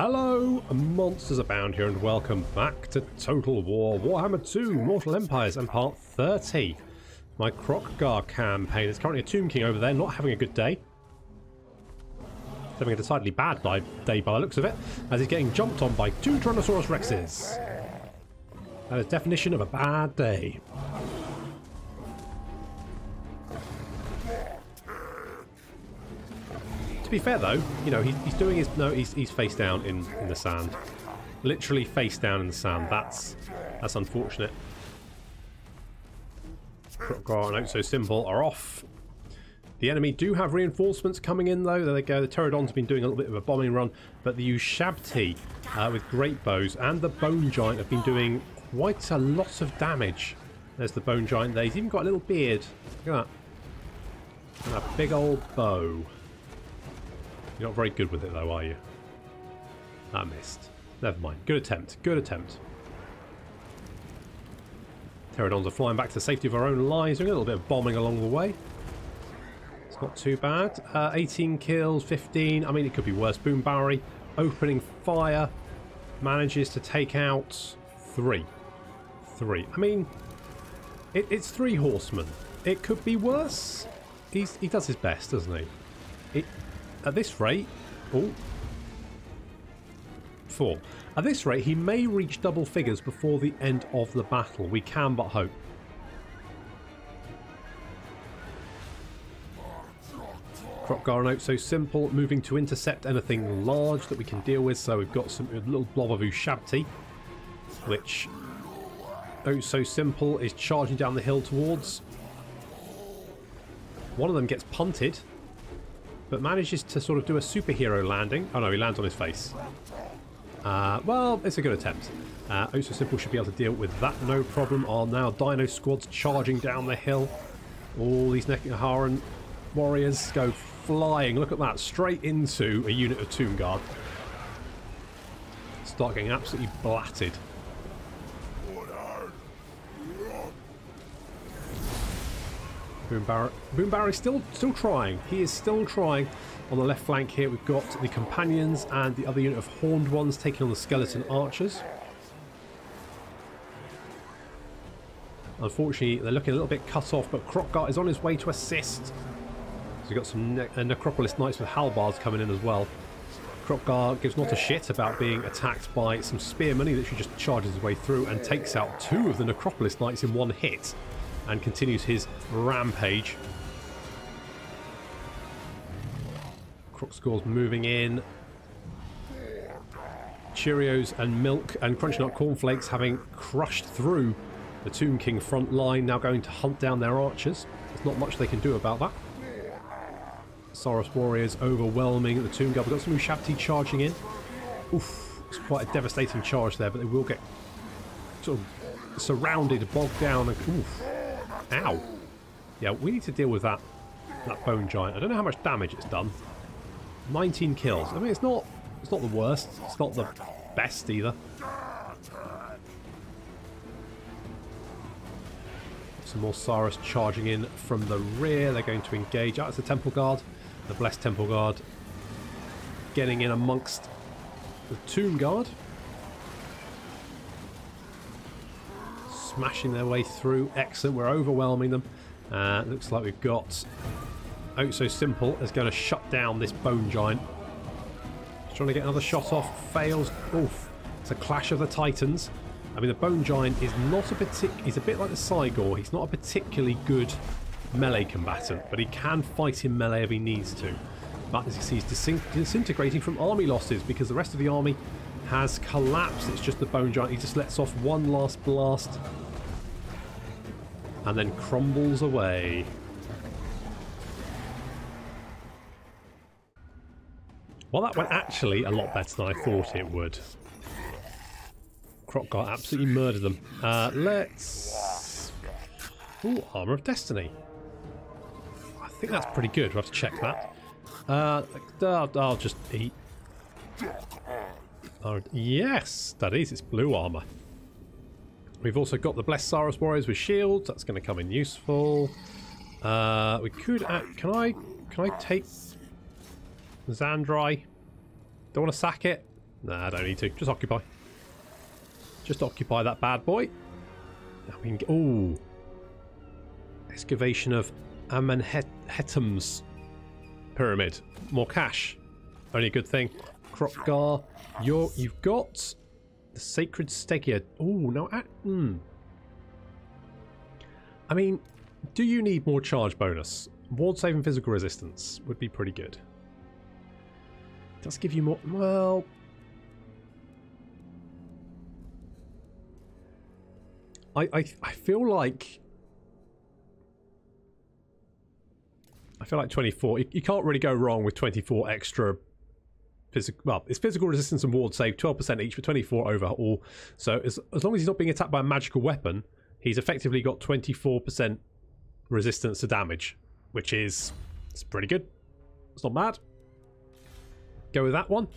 Hello, monsters abound here, and welcome back to Total War Warhammer 2 Mortal Empires and Part 30. My Kroq-Gar Campaign. There's currently a Tomb King over there, not having a good day. Having a decidedly bad day by the looks of it, as he's getting jumped on by 2 Tyrannosaurus Rexes. That is definition of a bad day. To be fair though, you know, he's doing his... No, he's face down in the sand. Literally face down in the sand. That's unfortunate. Kroq-Gar and Not So Simple are off. The enemy do have reinforcements coming in though. There they go. The Pterodons have been doing a little bit of a bombing run, but the Ushabti with great bows and the Bone Giant have been doing quite a lot of damage. There's the Bone Giant there. He's even got a little beard. Look at that. And a big old bow. You're not very good with it though, are you? That missed. Never mind. Good attempt. Good attempt. Pterodons are flying back to the safety of our own lines, doing a little bit of bombing along the way. It's not too bad. 18 kills, 15. I mean, it could be worse. Boom Barry opening fire. Manages to take out 3. I mean, it's 3 horsemen. It could be worse. He does his best, doesn't he? At this rate... Oh. 4. At this rate, he may reach double figures before the end of the battle. We can but hope. Kroq-Gar Not So Simple, moving to intercept anything large that we can deal with. So we've got a little blob of Ushabti, which Not So Simple is charging down the hill towards. One of them gets punted, but manages to sort of do a superhero landing. Oh no, he lands on his face. Well, it's a good attempt. Not So Simple should be able to deal with that, no problem. Are now Dino squads charging down the hill. All these Nekharan warriors go flying. Look at that, straight into a unit of Tomb Guard. Start getting absolutely blatted. Boom Barry still trying. He is still trying. On the left flank here, we've got the companions and the other unit of horned ones taking on the skeleton archers. Unfortunately, they're looking a little bit cut off, but Kroq-Gar is on his way to assist. So we've got some Necropolis Knights with halbards coming in as well. Kroq-Gar gives not a shit about being attacked by some spearmen. He literally just charges his way through and takes out 2 of the Necropolis Knights in one hit. And continues his rampage. Kroq-Gar's moving in. Cheerios and milk and Crunchy Nut Cornflakes having crushed through the Tomb King front line, now going to hunt down their archers. There's not much they can do about that. Saurus warriors overwhelming the Tomb Guard. We've got some Ushabti charging in. Oof, it's quite a devastating charge there, but they will get sort of surrounded, bogged down, and oof. Ow. Yeah, we need to deal with that Bone Giant. I don't know how much damage it's done. 19 kills. I mean, it's not the worst. It's not the best either. Some more Saurus charging in from the rear. They're going to engage. Oh, it's the Temple Guard. The Blessed Temple Guard getting in amongst the Tomb Guard. Smashing their way through. Excellent. We're overwhelming them. Looks like we've got Not So Simple is going to shut down this Bone Giant. Just trying to get another shot off. Fails. Oof. It's a clash of the Titans. I mean, the Bone Giant is not he's a bit like the Sigor. He's not a particularly good melee combatant, but he can fight in melee if he needs to. But as you see, he's disintegrating from army losses because the rest of the army has collapsed. It's just the Bone Giant. He just lets off one last blast and then crumbles away. Well, that went actually a lot better than I thought it would. Kroq-Gar absolutely murdered them. Let's... Ooh, Armour of Destiny. I think that's pretty good. We'll have to check that. I'll just eat. Yes, that is. It's blue armour. We've also got the Blessed Saurus warriors with shields. That's going to come in useful. We could... Can I take Zandri? Don't want to sack it. Nah, I don't need to. Just occupy. Just occupy that bad boy. Now we can get... Ooh. Excavation of Amenhetem's pyramid. More cash. Only a good thing. Kroq-Gar. You've got the Sacred Stegia. Ooh, no. I mean, do you need more charge bonus? Ward save and physical resistance would be pretty good. It does give you more... Well... I feel like... I feel like 24... You can't really go wrong with 24 extra... Well, it's physical resistance and ward save, 12% each for 24 overhaul. So as long as he's not being attacked by a magical weapon, he's effectively got 24% resistance to damage, which is... It's pretty good. It's not bad. Go with that one.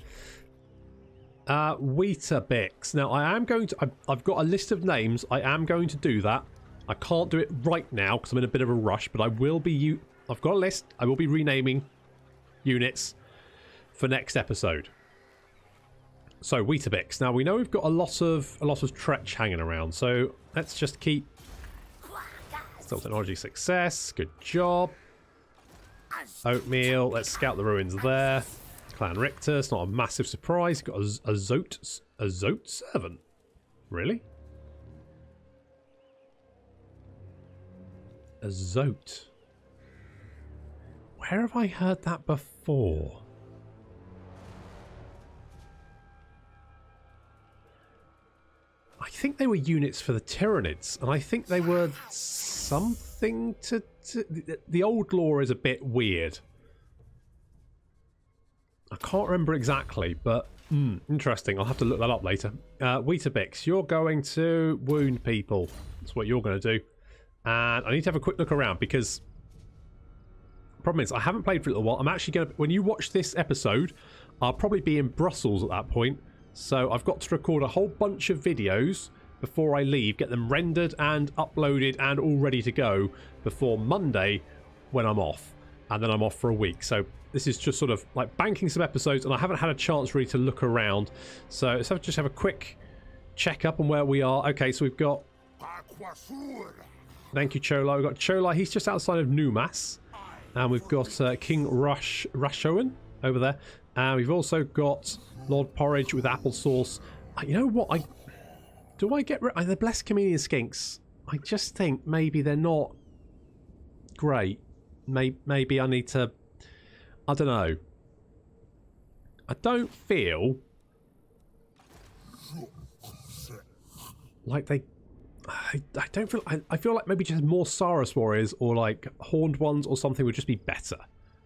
Weetabix. Now, I am going to... I've got a list of names. I am going to do that. I can't do it right now because I'm in a bit of a rush, but I will be... I've got a list. I will be renaming units for next episode. So, Weetabix. Now, we know we've got a lot of Tretch hanging around, so let's just keep... Still technology success. Good job. Oatmeal. Let's scout the ruins there. Clan Richter. It's not a massive surprise. Got a Zote servant. Really? A Zote. Where have I heard that before? I think they were units for the Tyranids, and I think they were something to... The old lore is a bit weird. I can't remember exactly, but interesting. I'll have to look that up later. Weetabix, you're going to wound people. That's what you're going to do. And I need to have a quick look around because... Problem is, I haven't played for a little while. I'm actually going to... When you watch this episode, I'll probably be in Brussels at that point. So I've got to record a whole bunch of videos before I leave, get them rendered and uploaded and all ready to go before Monday when I'm off. And then I'm off for a week. So this is just sort of like banking some episodes, and I haven't had a chance really to look around. So let's just have a quick check up on where we are. Okay, so we've got... Thank you, Chola. We've got Chola. He's just outside of Numas. And we've got King Rashoan over there. And we've also got Lord Porridge with applesauce. You know what? Do I get rid of the Blessed Chameleon Skinks? I just think maybe they're not great. Maybe I need to... I don't know. I don't feel like they... I don't feel... I feel like maybe just more Saurus warriors or like horned ones or something would just be better.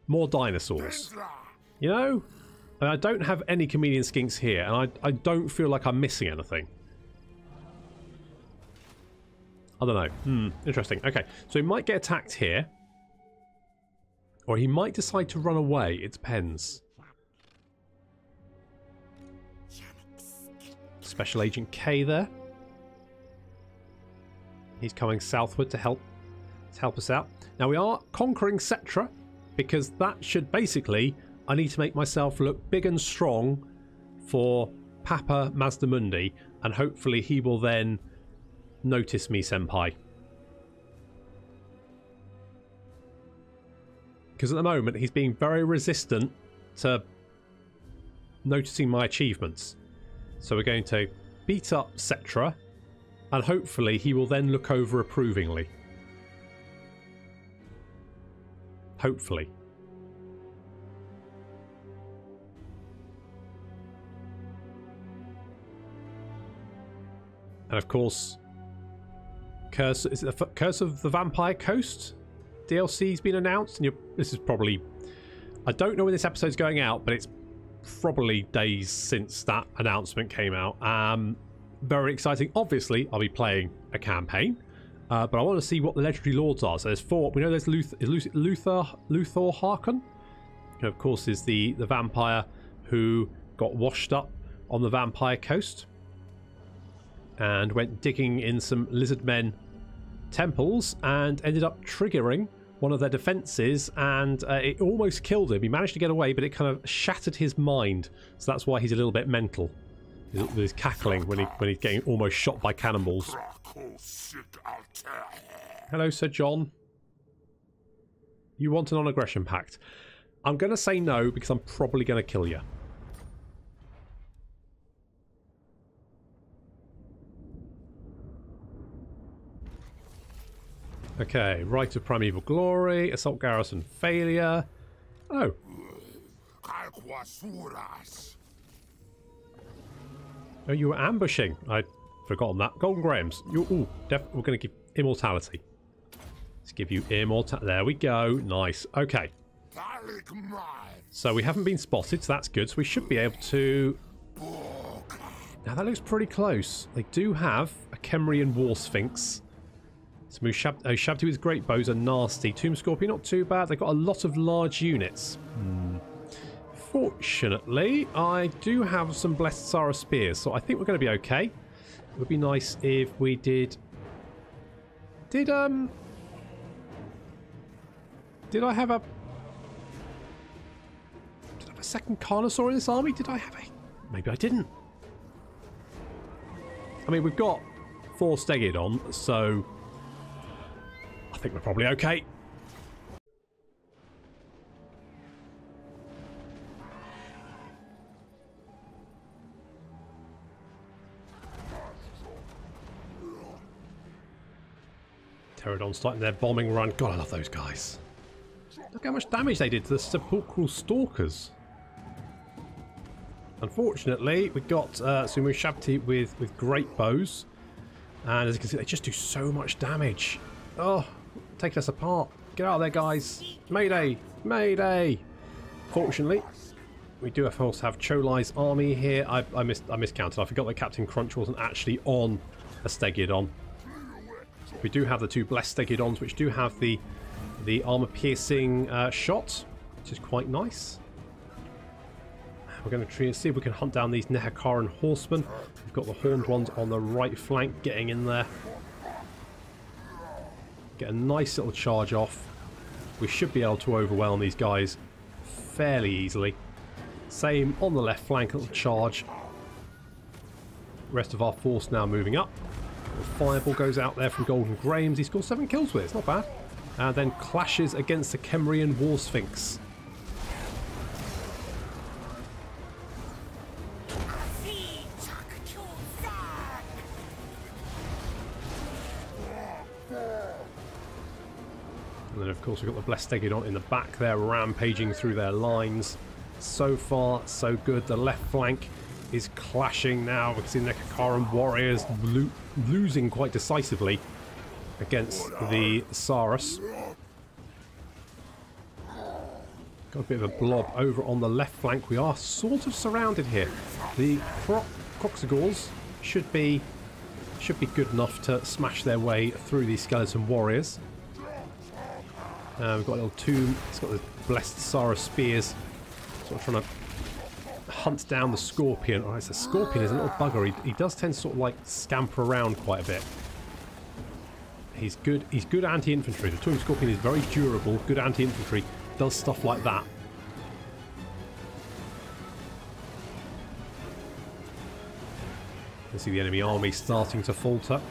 More dinosaurs. You know? And I don't have any chameleon skinks here, and I don't feel like I'm missing anything. I don't know. Interesting. Okay, so he might get attacked here. Or he might decide to run away. It depends. Special Agent K there. He's coming southward to help us out. Now we are conquering Cetra, because that should basically... I need to make myself look big and strong for Papa Mazdamundi, and hopefully he will then notice me, senpai. Because at the moment he's being very resistant to noticing my achievements. So we're going to beat up Cetra, and hopefully he will then look over approvingly. Hopefully. And of course, Curse of the Vampire Coast DLC's been announced, and this is probably... I don't know when this episode's going out, but it's probably days since that announcement came out. Very exciting. Obviously, I'll be playing a campaign, but I want to see what the legendary lords are. So there's 4. We know there's Luthor Harkon, who of course is the vampire who got washed up on the Vampire Coast and went digging in some lizard men temples and ended up triggering one of their defences, and it almost killed him. He managed to get away, but it kind of shattered his mind. So that's why he's a little bit mental. He's cackling when he's getting almost shot by cannonballs. Hello, Sir John. You want a non-aggression pact? I'm going to say no because I'm probably going to kill you. Okay, Rite of Primeval Glory, Assault Garrison Failure. Oh. Oh, you were ambushing. I'd forgotten that. Golden Grahams. Ooh, we're going to give immortality. Let's give you immortality. There we go. Nice. Okay. So we haven't been spotted, so that's good. So we should be able to... Now that looks pretty close. They do have a Kemrian War Sphinx. So Shabti with great bows are nasty. Tomb Scorpion, not too bad. They've got a lot of large units. Fortunately, I do have some Blessed Sara Spears, so I think we're going to be okay. It would be nice if we did... Did I have a... Did I have a second Carnosaur in this army? Did I have a... Maybe I didn't. I mean, we've got 4 Stegidon, so... I think we're probably okay. Pterodons starting their bombing run. God, I love those guys. Look how much damage they did to the Sepulchral Stalkers. Unfortunately, we got Sumu Shabti with great bows. And as you can see, they just do so much damage. Oh, taking us apart. Get out of there, guys. Mayday! Mayday! Fortunately, we do of course have Cholai's army here. I miscounted. I forgot that Captain Crunch wasn't actually on a Stegidon. We do have the 2 Blessed Stegidons, which do have the armor-piercing shot, which is quite nice. We're going to see if we can hunt down these Nehekaran horsemen. We've got the horned ones on the right flank getting in there. Get a nice little charge off. We should be able to overwhelm these guys fairly easily. Same on the left flank, little charge. Rest of our force now moving up. The fireball goes out there from Golden Grahams. He scores 7 kills with it. It's not bad. And then clashes against the Kemrian War Sphinx. And then of course we've got the Blessed Stegidon in the back there, rampaging through their lines. So far, so good. The left flank is clashing now. We can see the Nehekaran warriors losing quite decisively against the Saurus. Got a bit of a blob over on the left flank. We are sort of surrounded here. The Kroq-Gars should be good enough to smash their way through these skeleton warriors. We've got a little tomb. It's got the Blessed Sara Spears. Sort of trying to hunt down the Scorpion. Alright, so Scorpion is a little bugger. He does tend to sort of like scamper around quite a bit. He's good anti-infantry. The Tomb Scorpion is very durable, good anti-infantry. Does stuff like that. You can see the enemy army starting to falter.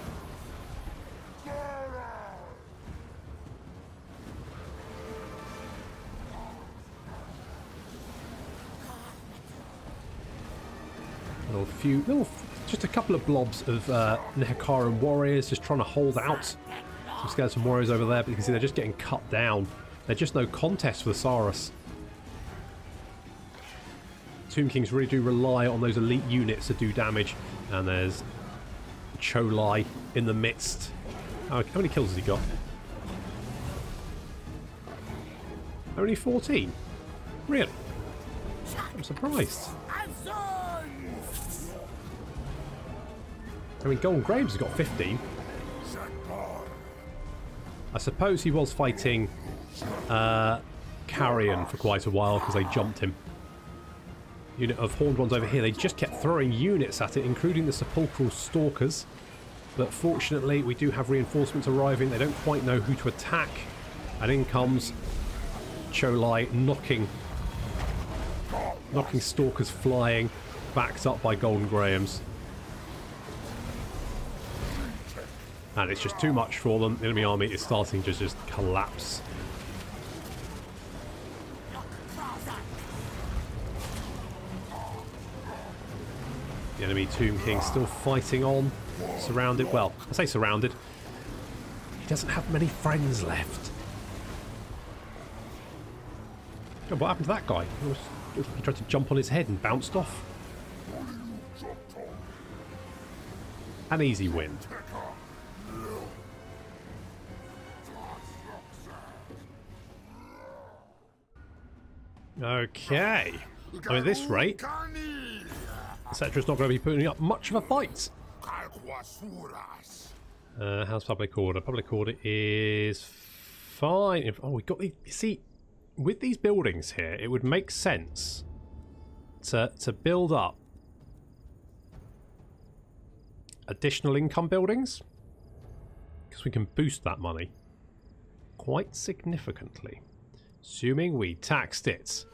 Just a couple of blobs of Nehekaran warriors just trying to hold out. Some skeleton warriors over there, but you can see they're just getting cut down. They're just no contest for the Saurus. Tomb Kings really do rely on those elite units to do damage. And there's Cholai in the midst. How many kills has he got? Only 14? Really? I'm surprised. I mean, Golden Grahams has got 15. I suppose he was fighting Carrion for quite a while because they jumped him. Unit of horned ones over here. They just kept throwing units at it, including the Sepulchral Stalkers. But fortunately, we do have reinforcements arriving. They don't quite know who to attack. And in comes Cholai, knocking stalkers flying, backed up by Golden Grahams. And it's just too much for them. The enemy army is starting to just collapse. The enemy Tomb King still fighting on. Surrounded. Well, I say surrounded. He doesn't have many friends left. God, what happened to that guy? He tried to jump on his head and bounced off. An easy win. Okay. I mean, at this rate, Cetra's not going to be putting up much of a fight. How's public order? Public order is fine. Oh, we got the... You see, with these buildings here, it would make sense to build up additional income buildings, because we can boost that money quite significantly, assuming we taxed it,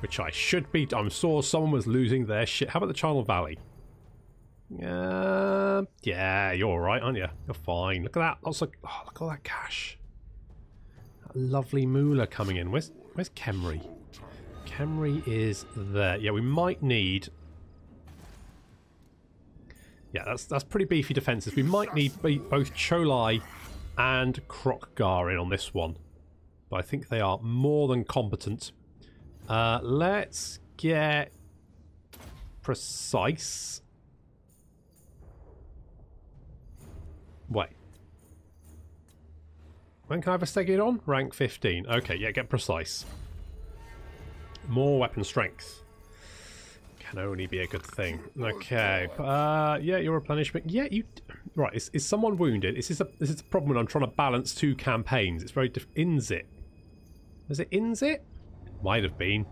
which I should be. I saw someone was losing their shit. How about the Channel Valley? Yeah, you're alright, aren't you? You're fine. Look at that. Look at all that cash. That lovely moolah coming in. Where's Khemri? Khemri is there. Yeah, we might need... Yeah, that's pretty beefy defences. We might need both Cholai and Kroq-Gar in on this one. But I think they are more than competent. Let's get precise. Wait. When can I have a Stegid on? Rank 15. Okay, yeah, get precise. More weapon strength. Can only be a good thing. Okay. Yeah, your replenishment. Yeah, you... Right, is someone wounded? This is a problem when I'm trying to balance two campaigns. It's very difficult. Inzit. Was it Inzit? Might have been.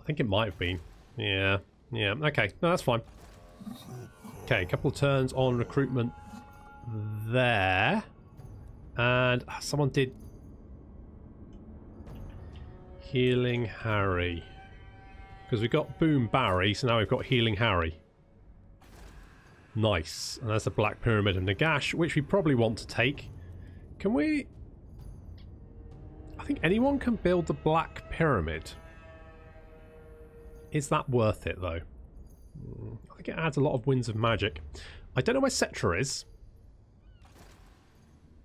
I think it might have been. Yeah. Yeah. Okay. No, that's fine. Okay, a couple of turns on recruitment there. And someone did... Healing Harry. Because we got Boom Barry, so now we've got Healing Harry. Nice. And that's a Black Pyramid of Nagash, which we probably want to take. Can we... I think anyone can build the Black Pyramid. Is that worth it, though? I think it adds a lot of Winds of Magic. I don't know where Cetra is.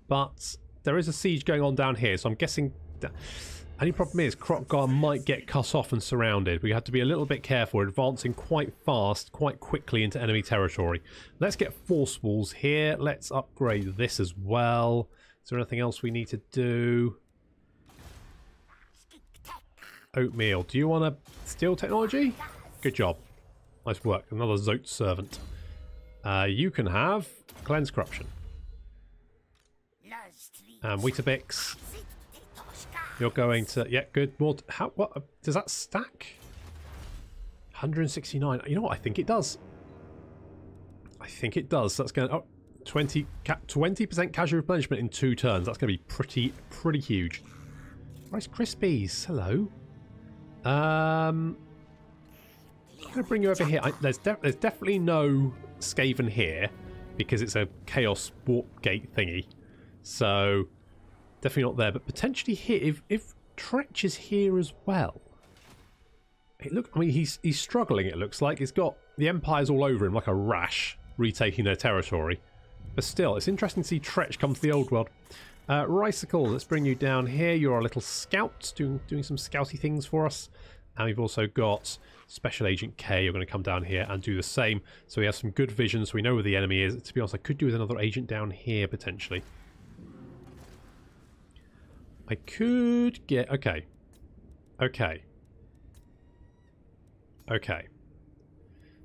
But there is a siege going on down here, so I'm guessing... Only problem is Kroq-Gar might get cut off and surrounded. We have to be a little bit careful. We're advancing quite fast, quite quickly into enemy territory. Let's get force walls here. Let's upgrade this as well. Is there anything else we need to do? Oatmeal. Do you want a steel technology? Good job. Nice work. Another Zote servant. You can have Cleanse Corruption. And Weetabix. You're going to... Yeah, good. More... What? Does that stack? 169. You know what? I think it does. I think it does. That's going to... Oh, 20% casual replenishment in 2 turns. That's going to be pretty huge. Rice Krispies. Hello. I'm going to bring you over here. There's definitely no Skaven here because it's a Chaos Warp Gate thingy. So... Definitely not there, but potentially here. If Tretch is here as well, I mean, he's struggling. It looks like he's got the Empires all over him like a rash, retaking their territory. But still, it's interesting to see Tretch come to the old world. Ricicle, let's bring you down here. You're our little scout, doing some scouty things for us. And we've also got Special Agent K. You're going to come down here and do the same. So we have some good vision, so we know where the enemy is. To be honest, I could do with another agent down here potentially. I could get... Okay.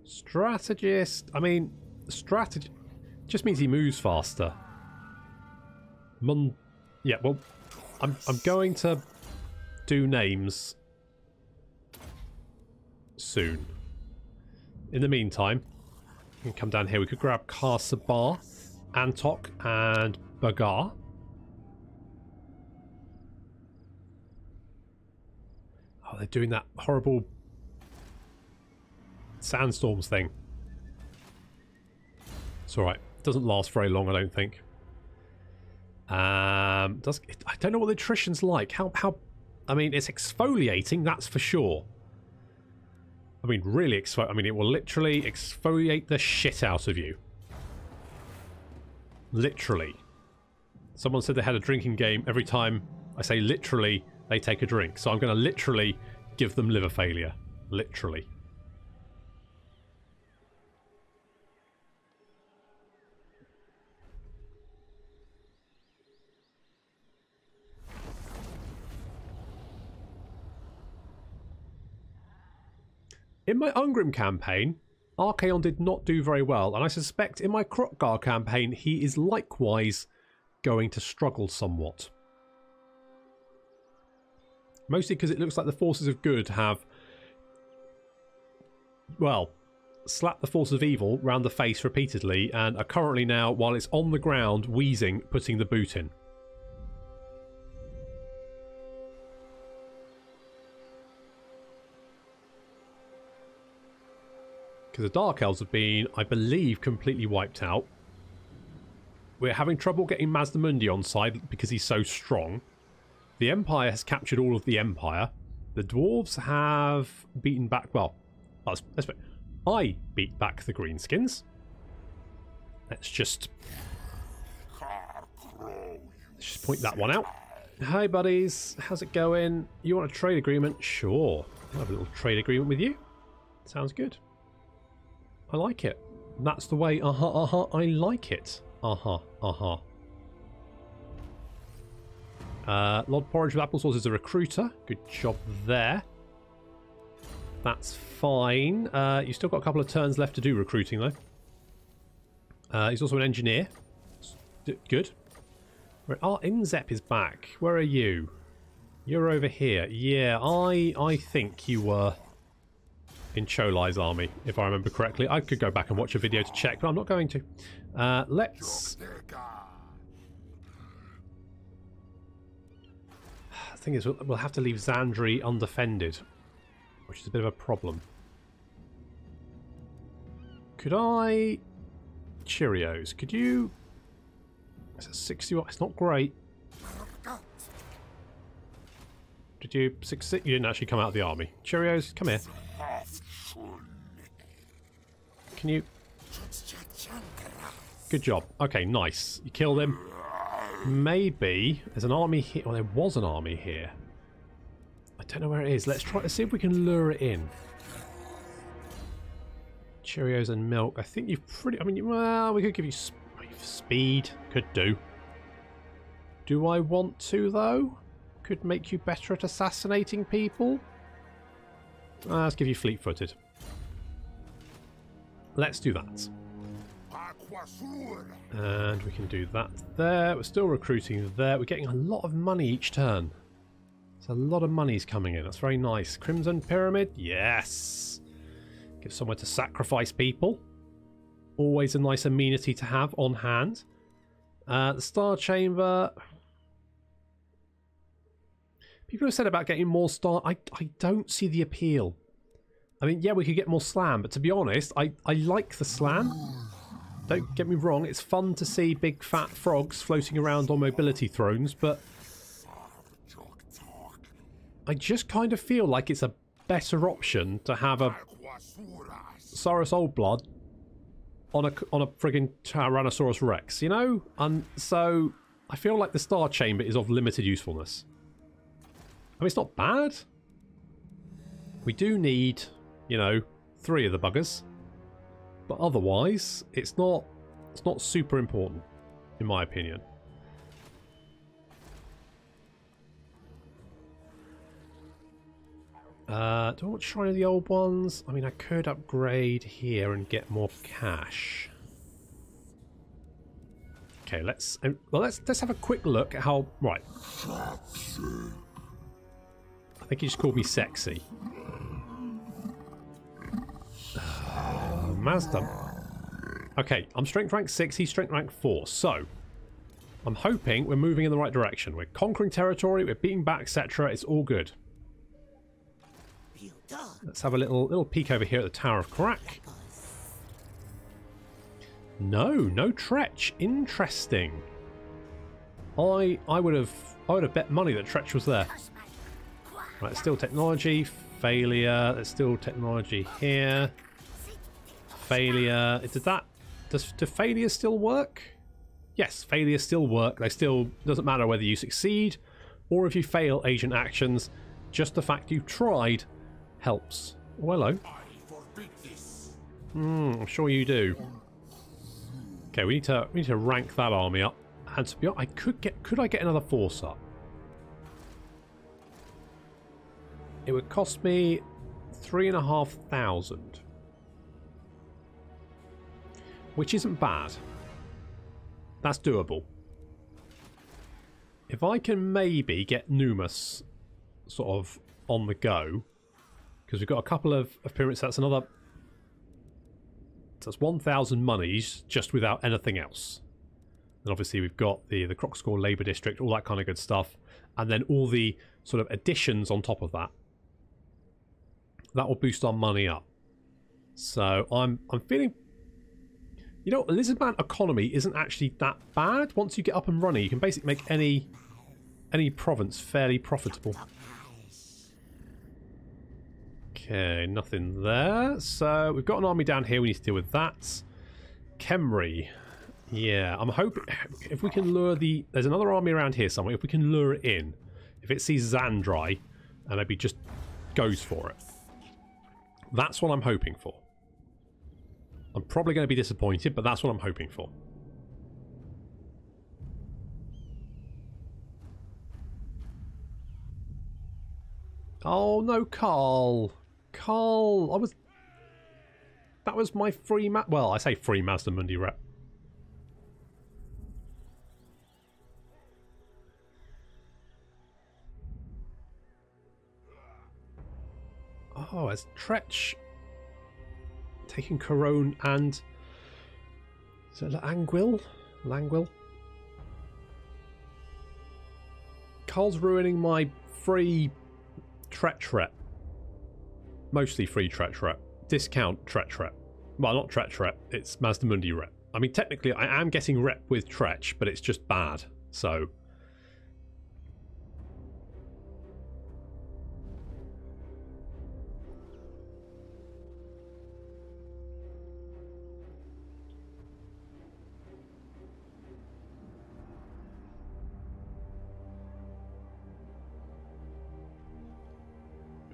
Strategist... I mean, strategy just means he moves faster. Yeah, well, I'm going to do names soon. In the meantime, we can come down here. We could grab Kar Sabar, Antok, and Bagar. they're doing that horrible sandstorms thing. It's alright. Doesn't last very long, I don't think. I don't know what the attrition's like. How I mean, it's exfoliating, that's for sure. I mean, really I mean, it will literally exfoliate the shit out of you. Literally. Someone said they had a drinking game. Every time I say literally, they take a drink. So I'm going to literally give them liver failure. Literally. In my Ungrim campaign, Archaon did not do very well, and I suspect in my Kroq-Gar campaign he is likewise going to struggle somewhat. Mostly because it looks like the forces of good have, well, slapped the forces of evil round the face repeatedly and are currently now, while it's on the ground, wheezing, putting the boot in. Because the Dark Elves have been, I believe, completely wiped out. We're having trouble getting Mazdamundi on side because he's so strong. The Empire has captured all of the Empire. The Dwarves have beaten back... Well, let's put, I beat back the Greenskins. Let's just point that one out. Hi, buddies. How's it going? You want a trade agreement? Sure. I'll have a little trade agreement with you. Sounds good. I like it. That's the way, I like it. Lord Porridge with Applesauce is a recruiter. Good job there. That's fine. You've still got a couple of turns left to do recruiting, though. He's also an engineer. Good. Inzep is back. Where are you? You're over here. Yeah, I think you were in Cholai's army, if I remember correctly. I could go back and watch a video to check, but I'm not going to. Let's... The thing is, we'll have to leave Zandri undefended, which is a bit of a problem. Could I... Cheerios, could you... It's a 60... It's not great. Did you succeed? You didn't actually come out of the army. Cheerios, come here. Can you... Good job. Okay, nice. You killed him. Maybe there's an army here. Well, there was an army here. I don't know where it is. Let's try to see if we can lure it in. Cheerios and milk. I think you've pretty... I mean, well, we could give you speed. Could do. Do I want to, though? Could make you better at assassinating people. Let's give you fleet-footed. Let's do that. And we can do that there. We're still recruiting there. We're getting a lot of money each turn. There's a lot of money's coming in. That's very nice. Crimson Pyramid. Yes. Give somewhere to sacrifice people. Always a nice amenity to have on hand. The Star Chamber. People have said about getting more star... I don't see the appeal. I mean, yeah, we could get more slam, but to be honest, I like the slam. Don't get me wrong, it's fun to see big fat frogs floating around on mobility thrones, but I just kind of feel like it's a better option to have a Saurus Old Blood on a friggin' Tyrannosaurus Rex, you know? And so I feel like the Star Chamber is of limited usefulness. I mean, it's not bad. We do need, you know, 3 of the buggers. But otherwise, it's not super important, in my opinion. Do I want to Shrine of the Old Ones? I mean, I could upgrade here and get more cash. Okay, let's have a quick look at how... Right. I think he just called me sexy. Mazda. Okay, I'm strength rank 6, he's strength rank 4. So, I'm hoping we're moving in the right direction. We're conquering territory, we're beating back, etc. It's all good. Let's have a little peek over here at the Tower of Kroq. No Tretch. Interesting. I would have bet money that Tretch was there. Right, still technology, failure. There's still technology here. Failure. Do failures still work? Yes, failures still work. They still doesn't matter whether you succeed or if you fail agent actions. Just the fact you've tried helps. Oh, hello. I'm sure you do. Okay, we need to rank that army up. And to be honest, could I get another force up? It would cost me 3,500, which isn't bad. That's doable. If I can maybe get Numus sort of on the go, because we've got a couple of appearances. That's 1,000 monies just without anything else. And obviously we've got the Kroq-Gar Labour District, all that kind of good stuff, and then all the sort of additions on top of that. That will boost our money up. So I'm feeling, you know, Elizabeth economy isn't actually that bad. Once you get up and running, you can basically make any province fairly profitable. Okay, nothing there. So we've got an army down here. We need to deal with that. Khemri. Yeah, I'm hoping if we can lure there's another army around here somewhere. If we can lure it in, if it sees Zandrai and maybe just goes for it. That's what I'm hoping for. I'm probably going to be disappointed, but that's what I'm hoping for. Oh no, Carl. Carl, that was my free well, I say free Mazda Mundi rep. Oh, as Tretch taking Corone and is it Langwil? Carl's ruining my free Tretch rep. Mostly free Tretch rep. Discount Tretch rep. Well, not Tretch rep, it's Mazda Mundi rep. I mean, technically I am getting rep with Tretch, but it's just bad, so...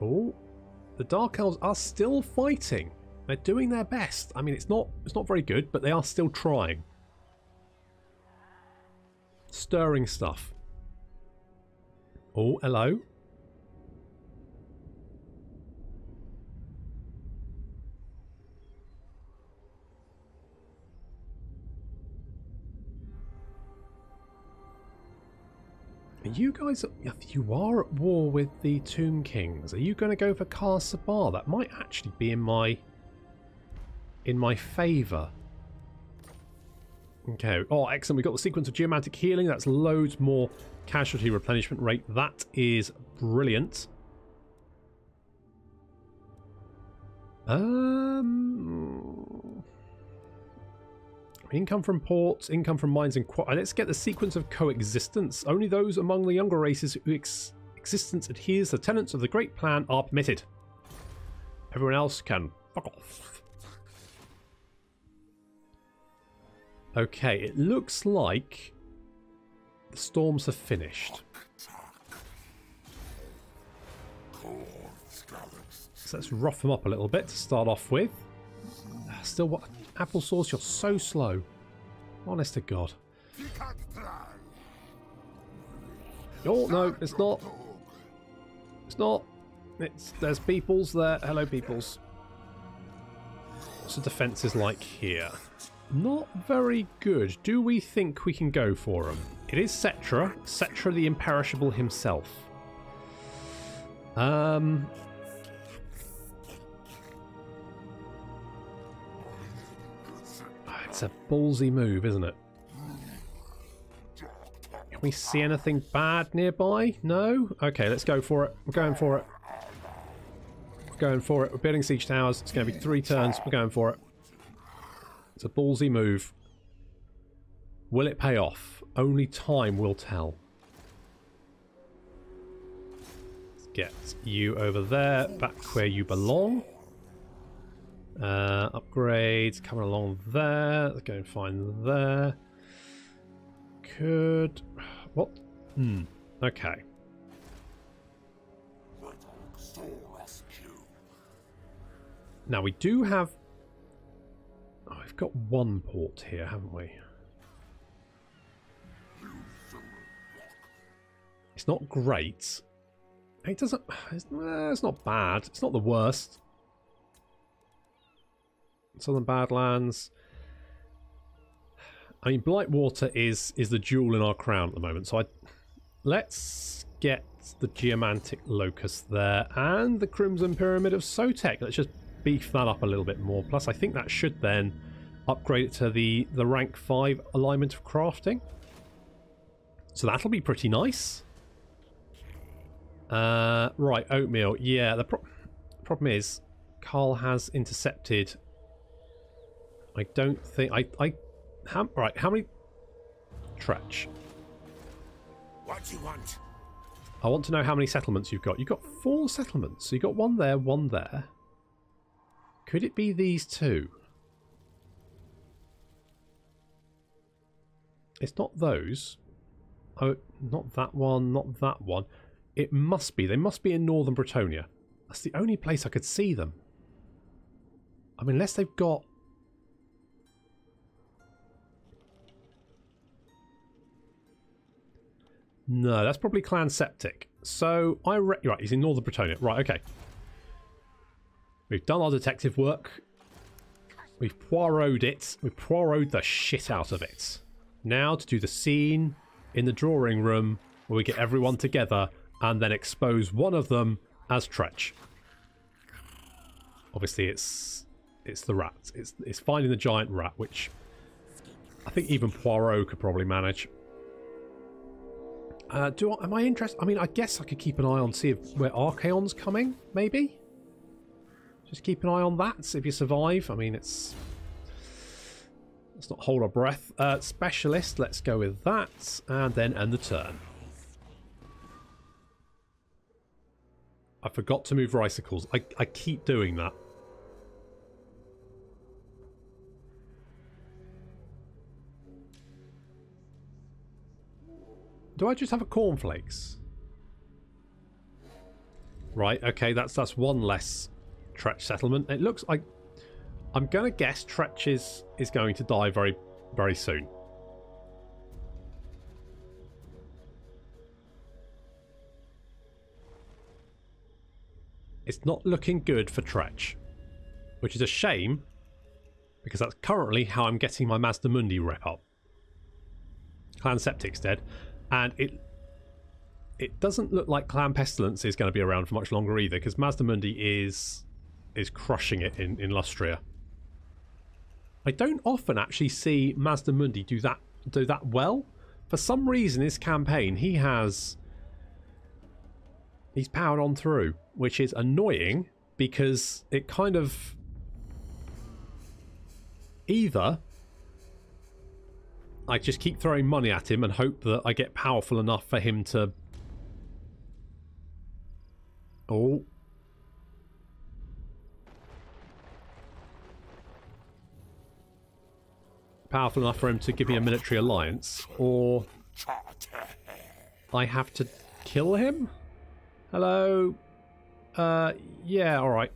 Oh, the Dark Elves are still fighting. They're doing their best. I mean, it's not very good, but they are still trying. Stirring stuff. Oh, hello. You guys, you are at war with the Tomb Kings. Are you going to go for Kar Sabar? That might actually be in my favour. Okay. Oh, excellent. We've got the sequence of geomantic healing. That's loads more casualty replenishment rate. That is brilliant. Income from ports, income from mines, and let's get the sequence of coexistence. Only those among the younger races whose existence adheres to the tenets of the Great Plan are permitted. Everyone else can fuck off. Okay, it looks like the storms have finished. So let's rough them up a little bit to start off with. Still, what? Applesauce, you're so slow. Honest to God. Oh, no, it's not. It's not. There's peoples there. Hello, peoples. What's the defences like here? Not very good. Do we think we can go for them? It is Cetra. Cetra the Imperishable himself. It's a ballsy move, isn't it? Can we see anything bad nearby? No? Okay, let's go for it. We're going for it. going for it. We're building siege towers. It's going to be 3 turns. We're going for it. It's a ballsy move. Will it pay off? Only time will tell. Let's get you over there, back where you belong. Upgrades coming along there. Let's go and find there. Could... What? Okay. Now we do have... Oh, we've got 1 port here, haven't we? It's not great. It doesn't... It's not bad. It's not the worst. Southern Badlands. I mean, Blightwater is the jewel in our crown at the moment. So let's get the Geomantic Locust there and the Crimson Pyramid of Sotek. Let's just beef that up a little bit more. Plus, I think that should then upgrade it to the rank 5 alignment of crafting. So that'll be pretty nice. Right, oatmeal. Yeah, the problem is Carl has intercepted. I don't think right, how many Tretch? What do you want? I want to know how many settlements you've got. You've got 4 settlements. So you've got 1 there, 1 there. Could it be these 2? It's not those. Oh, not that one, not that one. It must be. They must be in Northern Bretonia. That's the only place I could see them. I mean, unless they've got... No, that's probably Clan Septic. So, right, he's in Northern Bretonia. Right, okay. We've done our detective work. We've Poirot'd it. We've Poirot'd the shit out of it. Now to do the scene in the drawing room where we get everyone together and then expose one of them as Tretch. Obviously, it's the rat. It's finding the giant rat, which I think even Poirot could probably manage. Am I interested? I mean, I guess I could keep an eye on, see where Archaon's coming, maybe? Just keep an eye on that, see if you survive. I mean, let's not hold our breath. Specialist, let's go with that, and then end the turn. I forgot to move Ricicles. I keep doing that. Do I just have a cornflakes? Right, okay, that's 1 less Tretch settlement. It looks like... I'm going to guess Tretch is going to die very, very soon. It's not looking good for Tretch, which is a shame, because that's currently how I'm getting my Mazdamundi rep up. Clan Septic's dead. And it doesn't look like Clan Pestilence is going to be around for much longer either, because Mazdamundi is crushing it in Lustria. I don't often actually see Mazdamundi do that well. For some reason, this campaign he's powered on through, which is annoying because it kind of either I just keep throwing money at him and hope that I get powerful enough for him to... Oh. Powerful enough for him to give me a military alliance, or I have to kill him? Hello? Yeah, alright.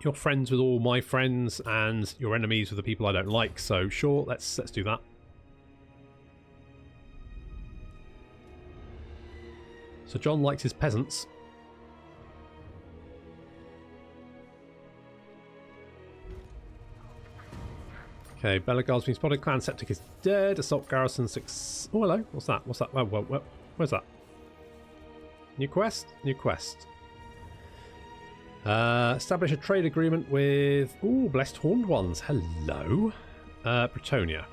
You're friends with all my friends, and you're enemies with the people I don't like, so sure, let's do that. So John likes his peasants. Okay, Bellegarde's been spotted. Clan Septic is dead. Assault Garrison 6... Oh, hello. What's that? What's that? Whoa. Where's that? New quest? New quest. Establish a trade agreement with... Ooh, Blessed Horned Ones. Hello. Bretonia.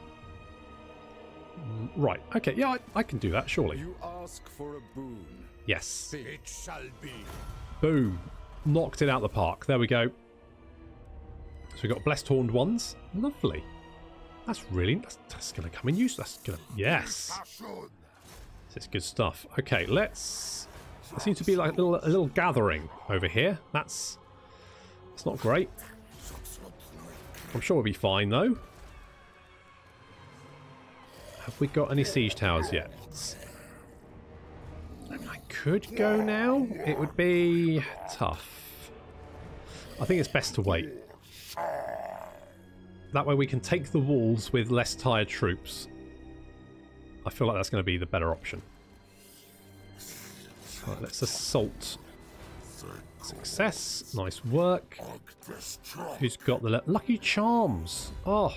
Right. Okay, yeah, I can do that, surely. You ask for a boon. Yes. It shall be. Boom. knocked it out the park. There we go. So we've got Blessed Horned Ones. Lovely. That's going to come in use. That's going to... Yes. This is good stuff. Okay, let's... There seems to be like a little gathering over here. That's not great. I'm sure we'll be fine, though. Have we got any siege towers yet? I could go now. It would be tough. I think it's best to wait. That way we can take the walls with less tired troops. I feel like that's going to be the better option. Right, let's assault. Success. Nice work. Who's got the lucky charms? Oh.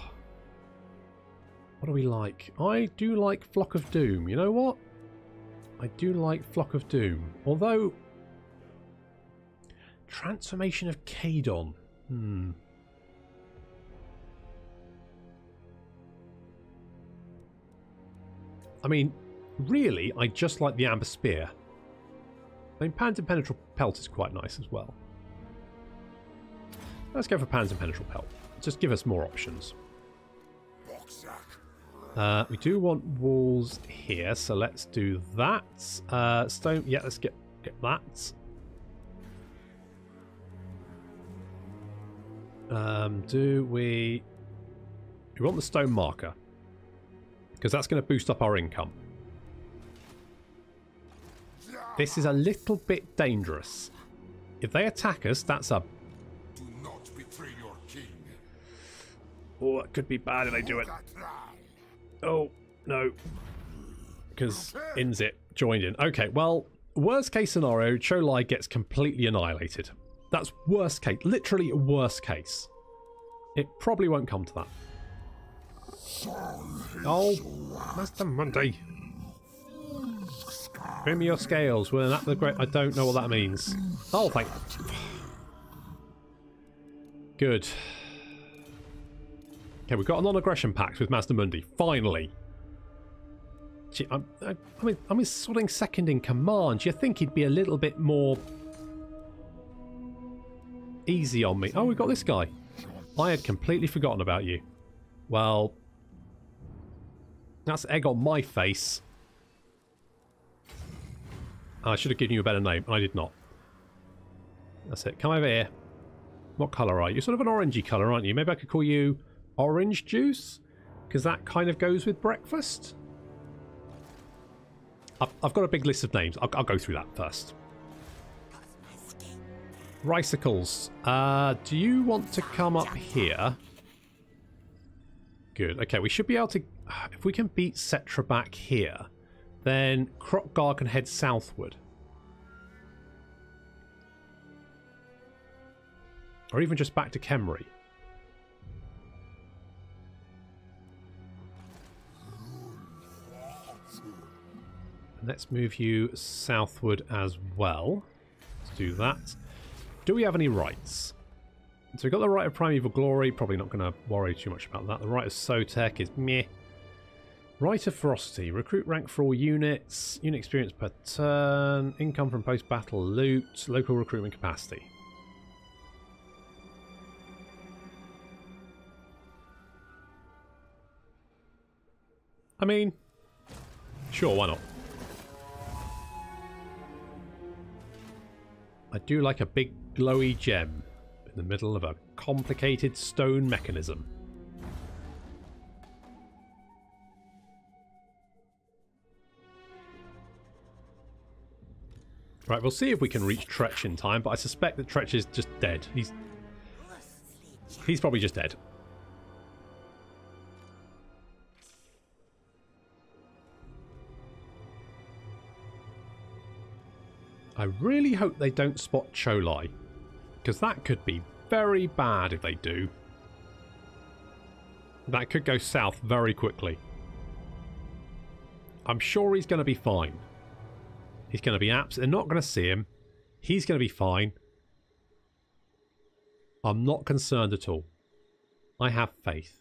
What do we like? I do like Flock of Doom. You know what? I do like Flock of Doom. Although... Transformation of Kadon. I mean, really, I just like the Amber Spear. I mean, Pan's Impenetrable Pelt is quite nice as well. Let's go for Pan's Impenetrable Pelt. Just give us more options. We do want walls here, so let's do that. Stone, yeah, let's get that. We want the stone marker, because that's going to boost up our income. This is a little bit dangerous. If they attack us, that's a... Do not betray your king. Oh, it could be bad if they do it. Oh, no. Because Inzit joined in. Okay, well, worst case scenario, Cholai gets completely annihilated. That's worst case. Literally worst case. It probably won't come to that. Oh, Master Monday. Trim your scales. Well, that the great. I don't know what that means. Oh, thank. Good. Okay, we've got a non-aggression pact with Master Mundi. Finally. Gee, I'm his sorting second in command. You think he'd be a little bit more easy on me? Oh, we've got this guy. I had completely forgotten about you. Well, that's egg on my face. I should have given you a better name. I did not. That's it. Come over here. What colour are you? You're sort of an orangey colour, aren't you? Maybe I could call you Orange Juice? Because that kind of goes with breakfast. I've got a big list of names. I'll go through that first. Ricicles. Do you want to come up here? Good. Okay, we should be able to... If we can beat Cetra back here, then Kroq-Gar can head southward. Or even just back to Khemri. And let's move you southward as well. Let's do that. Do we have any rights? So we've got the Rite of Primeval Glory. Probably not going to worry too much about that. The Rite of Sotek is meh. Rite of Ferocity. Recruit rank for all units. Unit experience per turn. Income from post-battle loot. Local recruitment capacity. I mean, sure, why not? I do like a big glowy gem in the middle of a complicated stone mechanism. Right, we'll see if we can reach Tretch in time, but I suspect that Tretch is just dead. He's probably just dead. I really hope they don't spot Cholai, because that could be very bad if they do. That could go south very quickly. I'm sure he's going to be fine. He's going to be absolutely... They're not going to see him. He's going to be fine. I'm not concerned at all. I have faith.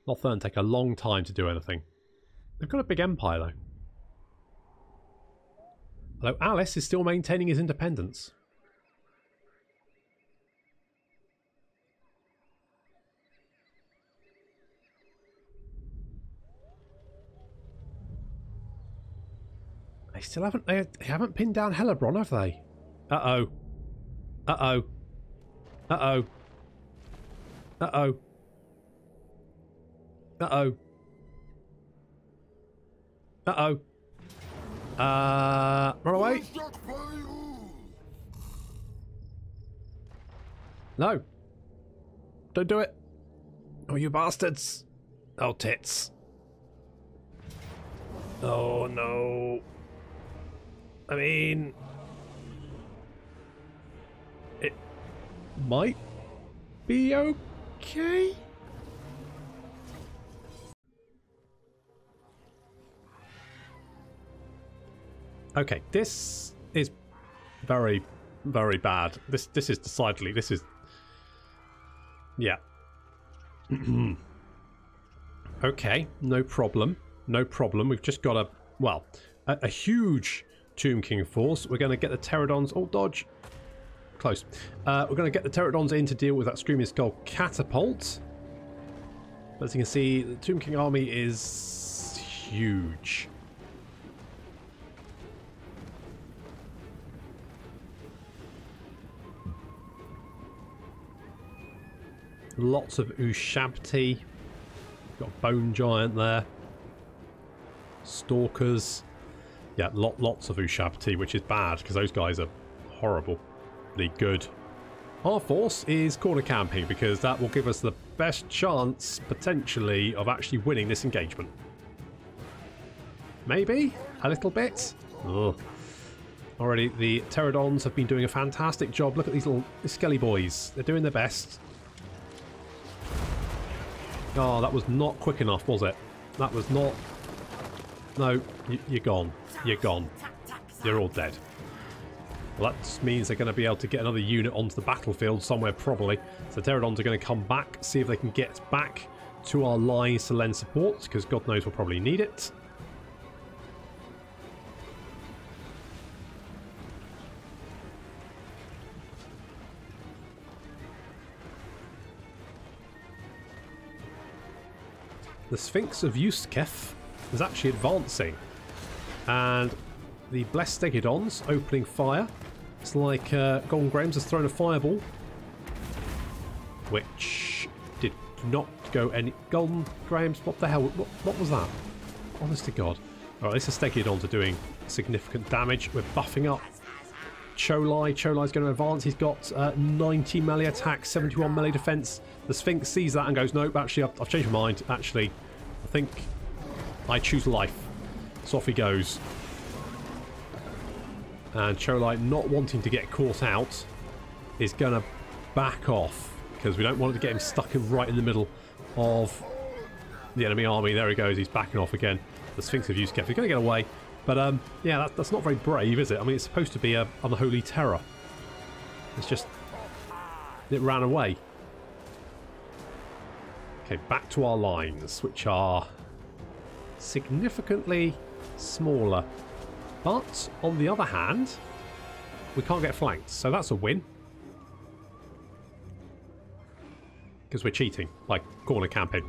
Lothern take a long time to do anything. They've got a big empire, though. Although Alice is still maintaining his independence. They still haven't. They haven't pinned down Hellebron, have they? Uh-oh. Uh-oh. Uh-oh. Uh-oh. Uh-oh. Uh-oh. Run away. No. Don't do it. Oh, you bastards. Oh, tits. Oh, no. I mean... it might be okay? Okay, this is very, very bad. This is decidedly, this is... yeah. Okay, no problem. No problem. We've just got a huge Tomb King force. We're going to get the Pterodons... oh, dodge. Close. We're going to get the Pterodons in to deal with that Screaming Skull catapult. But as you can see, the Tomb King army is huge. Lots of Ushabti. Got a Bone Giant there. Stalkers. Yeah, lots of Ushabti, which is bad because those guys are horribly good. Our force is Kroq-Gar Campaign because that will give us the best chance, potentially, of actually winning this engagement. Maybe? A little bit? Ugh. Already, the Pterodons have been doing a fantastic job. Look at these little skelly boys. They're doing their best. Oh, that was not quick enough, was it? That was not... no, you're gone. You're gone. You're all dead. Well, that just means they're going to be able to get another unit onto the battlefield somewhere, probably. So Pterodons are going to come back, see if they can get back to our lines to lend support, because God knows we'll probably need it. The Sphinx of Yuskef is actually advancing, and the Blessed Stegidons opening fire. It's like Golden Grahams has thrown a fireball, which did not go any... Golden Grahams, what the hell? What was that? Honest to God. Alright, this is Stegidons are doing significant damage. We're buffing up Cholai. Cholai's going to advance. He's got 90 melee attack, 71 melee defense. The Sphinx sees that and goes, nope, actually, I've changed my mind. Actually, I think I choose life. So off he goes. And Cholai, not wanting to get caught out, is going to back off, because we don't want to get him stuck right in the middle of the enemy army. There he goes. He's backing off again. The Sphinx of Yuskef is going to get away. But, yeah, that's not very brave, is it? I mean, it's supposed to be an unholy terror. It's just... it ran away. Okay, back to our lines, which are significantly smaller. But, on the other hand, we can't get flanked, so that's a win. Because we're cheating, like Kroq-Gar Campaign.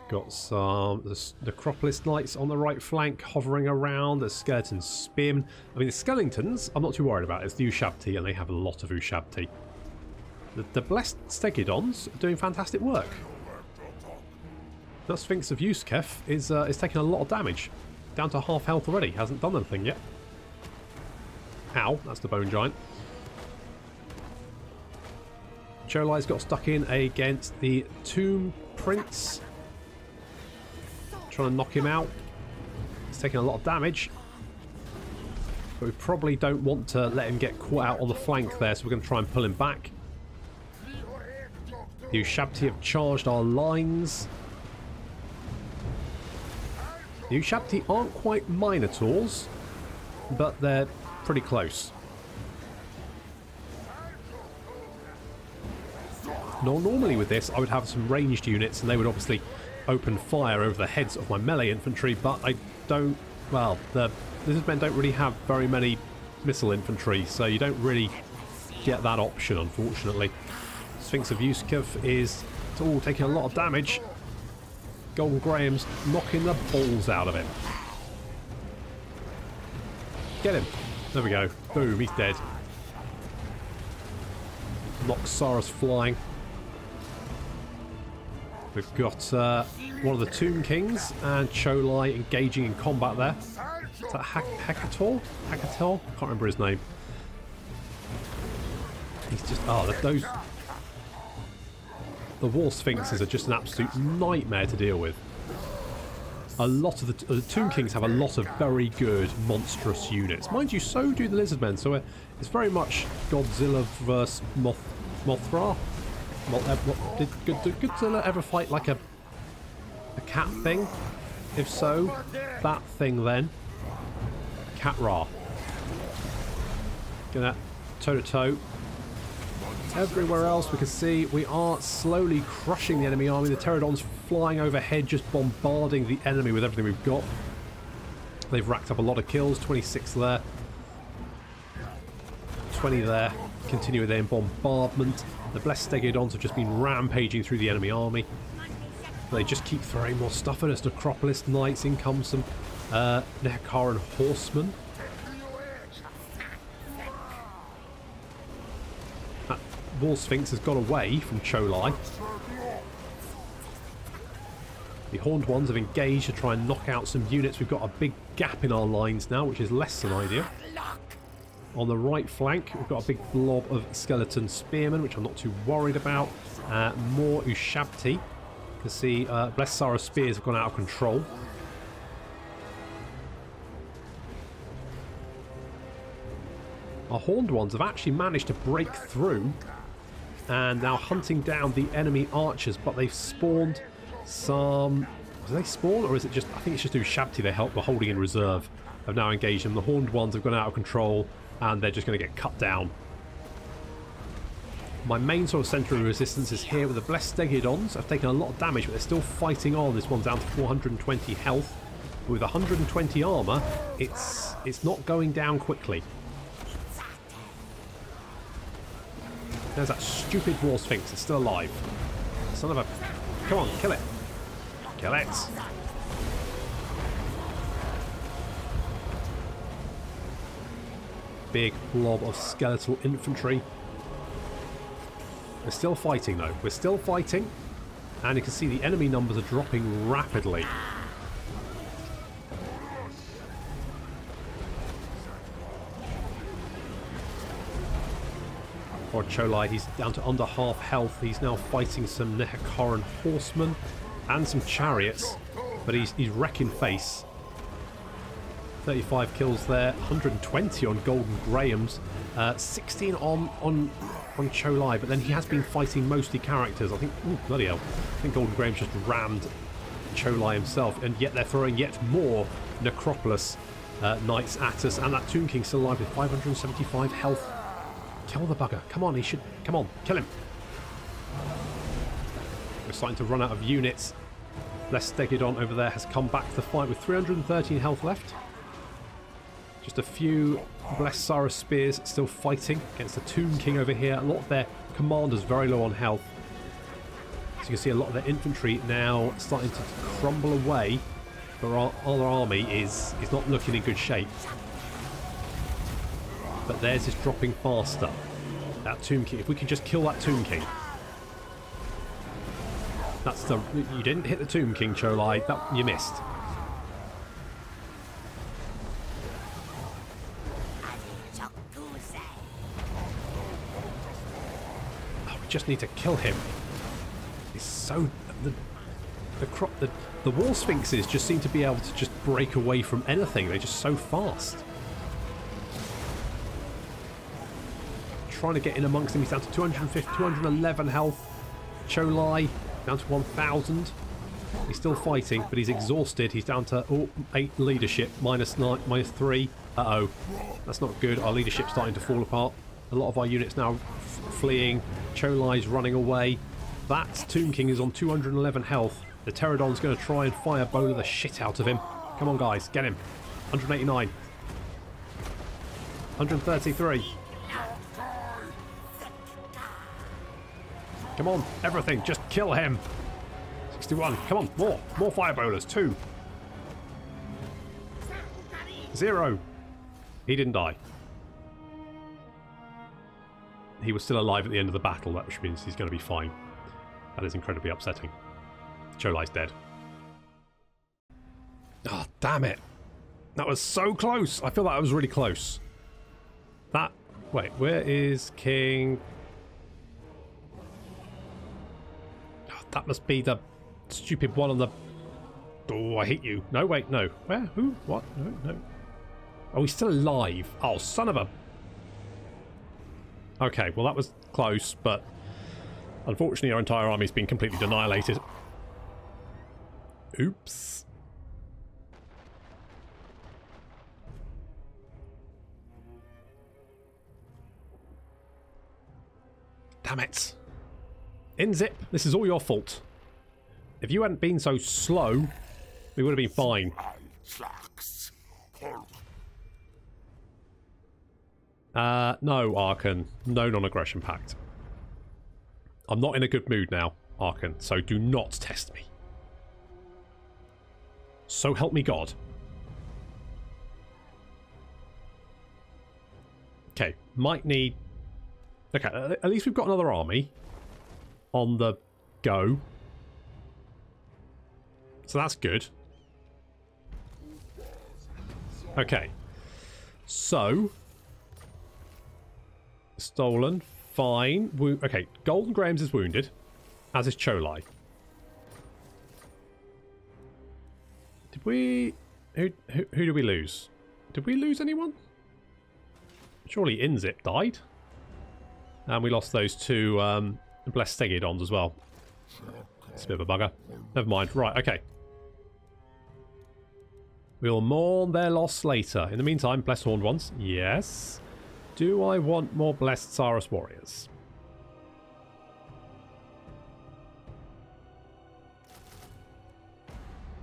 Got some the Necropolis Knights on the right flank hovering around. The Skeleton Spearmen. I mean, the Skelingtons, I'm not too worried about. It's the Ushabti, and they have a lot of Ushabti. The Blessed Stegidons are doing fantastic work. That Sphinx of Yuskef is taking a lot of damage. Down to half health already. Hasn't done anything yet. Ow, that's the Bone Giant. Cholai's got stuck in against the Tomb Prince. Trying to knock him out. He's taking a lot of damage. But we probably don't want to let him get caught out on the flank there, so we're going to try and pull him back. The Ushabti have charged our lines. The Ushabti aren't quite Minotaurs, but they're pretty close. Now, normally with this, I would have some ranged units, and they would obviously open fire over the heads of my melee infantry, but I don't... Well, the lizardmen don't really have very many missile infantry, so you don't really get that option, unfortunately. Sphinx of Yuskov is all taking a lot of damage. Golden Graham's knocking the balls out of him. Get him. There we go. Boom, he's dead. Noxaurus flying. We've got one of the Tomb Kings and Cholai engaging in combat there. Is that Hekator? Hekator? Can't remember his name. He's just... Oh, those... The War Sphinxes are just an absolute nightmare to deal with. A lot of the Tomb Kings have a lot of very good monstrous units. Mind you, so do the Lizardmen, so it's very much Godzilla vs. Mothra. Did Godzilla ever fight like a cat thing? If so, that thing then. Cat Ra. Gonna toe-to-toe. Everywhere else we can see we are slowly crushing the enemy army. The pterodons flying overhead, just bombarding the enemy with everything we've got. They've racked up a lot of kills. 26 there. 20 there. Continue with their bombardment. The blessed stegodons have just been rampaging through the enemy army. They just keep throwing more stuff at us. Necropolis Knights, in comes some Nehekaran horsemen. That Wall Sphinx has got away from Cholai. The Horned Ones have engaged to try and knock out some units. We've got a big gap in our lines now, which is less than ideal. On the right flank, we've got a big blob of skeleton spearmen, which I'm not too worried about. More Ushabti. You can see Blessed Sarah's spears have gone out of control. Our Horned Ones have actually managed to break through and now hunting down the enemy archers, but they've spawned some... Do they spawn, or is it just... I think it's just Ushabti they were holding in reserve. Have now engaged them. The Horned Ones have gone out of control, and they're just going to get cut down. My main sort of centre of resistance is here with the Blessed Stegodons. I've taken a lot of damage, but they're still fighting on. This one's down to 420 health. With 120 armour, it's not going down quickly. There's that stupid War Sphinx. It's still alive. Son of a... Come on, kill it. Kill it. Big blob of skeletal infantry. We're still fighting though. We're still fighting. And you can see the enemy numbers are dropping rapidly. Or Cholai, he's down to under half health. He's now fighting some Nehekaran horsemen and some chariots. But he's wrecking face. 35 kills there, 120 on Golden Graham's, 16 on Cholai, but then he has been fighting mostly characters. I think, ooh, bloody hell, I think Golden Graham's just rammed Cholai himself, and yet they're throwing yet more Necropolis Knights at us, and that Tomb King's still alive with 575 health. Kill the bugger, come on, he should, come on, kill him. We're starting to run out of units. Blessed Stegodon over there has come back to the fight with 313 health left. Just a few Blessed Sarah spears still fighting against the Tomb King over here. A lot of their commanders very low on health. So you can see a lot of their infantry now starting to crumble away. But our other army is not looking in good shape. But theirs is dropping faster. That Tomb King, if we can just kill that Tomb King. That's the... You didn't hit the Tomb King, Cholai. That, you missed. Just need to kill him. He's so... The Wall Sphinxes just seem to be able to just break away from anything. They're just so fast. Trying to get in amongst him. He's down to 250, 211 health. Cholai down to 1,000. He's still fighting, but he's exhausted. He's down to 8 leadership, -9, -3. Uh-oh. That's not good. Our leadership's starting to fall apart. A lot of our units now fleeing. Cholai's running away. That Tomb King is on 211 health. The pterodon's going to try and fire bowler the shit out of him. Come on, guys, get him. 189. 133. Come on, everything, just kill him. 61, come on, more fire bowlers, 2. 0. He didn't die. He was still alive at the end of the battle, which means he's going to be fine. That is incredibly upsetting. Cholai's dead. Ah, oh, damn it. That was so close. I feel like I was really close. That... Wait, where is King... Oh, that must be the stupid one on the... Oh, I hate you. No, wait, no. Where? Who? What? No, no. Oh, he's still alive. Oh, son of a... Okay, well that was close, but... Unfortunately, our entire army's been completely annihilated. Oops. Damn it. Inzip, this is all your fault. If you hadn't been so slow, we would have been fine. No, Arkan. No non-aggression pact. I'm not in a good mood now, Arkan, so do not test me. So help me God. Okay, might need... Okay, at least we've got another army on the go. So that's good. Okay. So... Stolen. Fine. Okay, Golden Graham's is wounded, as is Cholai. Did we... Who did we lose? Did we lose anyone? Surely Inzip died. And we lost those 2 Blessed Stegodons as well. It's a bit of a bugger. Never mind. Right, okay. We'll mourn their loss later. In the meantime, Blessed Horned ones. Yes. Do I want more Blessed Saurus warriors?